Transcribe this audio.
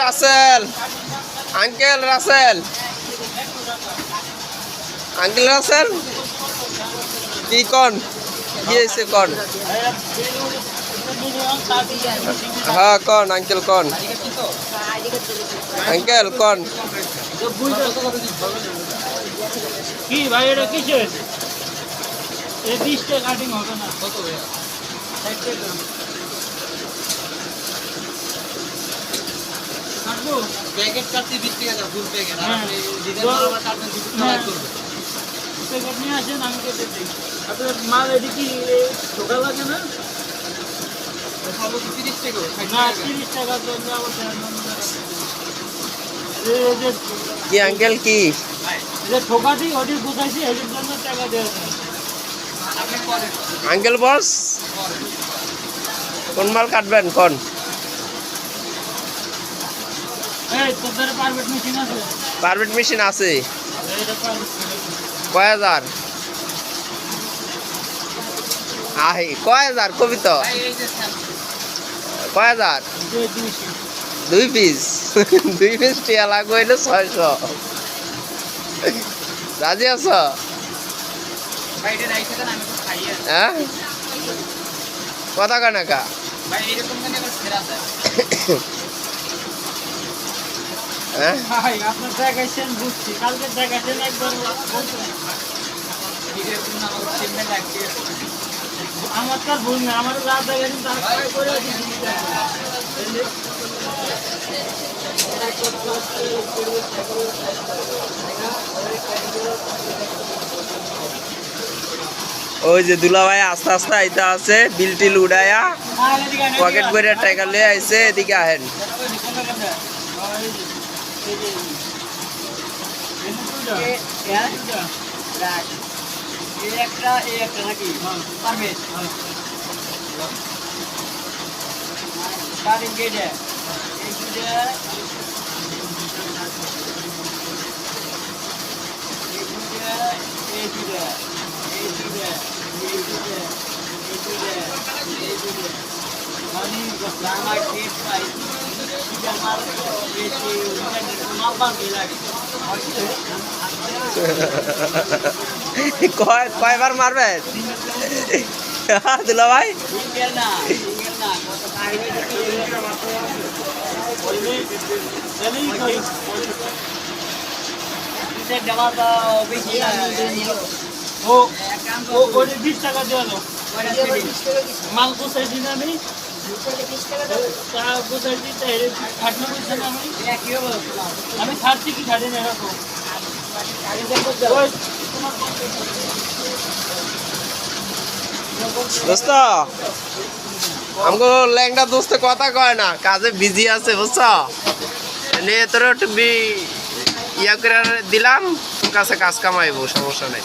Rasel uncle Rasel uncle Rasel কি কন কি হয়েছে কন হ্যাঁ কন আঙ্কেল কন আঙ্কেল কন কি ভাই এটা কিসের এই 20 টাকা কাটিং হবে না কত ভাই 60 টাকা কাটবো প্যাকেট কাটতে 20 টাকা দাও ফুল প্যাকেট আর আপনি ডিজাইন আবার কাটবেন 20 টাকা করবে প্যাকেট নিয়ে আসেন আমি কেটে দেই আপনার মাল এডি কি ঢোকা লাগে না সব 30 টাকা না 30 টাকা জন্য আবার কি আঙ্কেল কি যে ঠোকাটি ওটি বুঝাইছি এর জন্য টাকা দেওয়া যায় আঙ্কেল বস কোন মাল কাটবেন কোন এই তোদের পারমিট মেশিন আছে পারমিট মেশিন আছে এইটা পারমিট কয় হাজার আহি কয় হাজার কবি তো কয় হাজার 2 পিস 2 পিস টিয়া লাগবে হইলে 600 রাজি আছো হ্যাঁ কথা কানাকা হ্যাঁ ভাই আপনার দেখাইছেন বুঝছি কালকে দেখাইছেন একবার আমার তো ভুল না আমার রাত দেখাইছেন তারপরে করে ওই যে দুলাভাই আস্তে আস্তে আইতে আছে বিল টিল উড়াইয়া পকেট করে টাকা লিয়ে আইছে এদিকে আহেন একটা নাকি পারমিট starting gate है एक मुझे কয়বার মারবেন দুলা ভাই ও 20 টাকা দিয়ে দাও মাল কোথায় দিন আমি আমি ছাড়ছি কি ছাড়ি না এরকম দোস্ত আমগো ল্যাংটা দোস্ত কথা কয় না কাজে বিজি আছে বুঝছো নিয়ে তোর একটু ইয়া করে দিলাম তোর কাছে কাজ কামাইবো সমস্যা নেই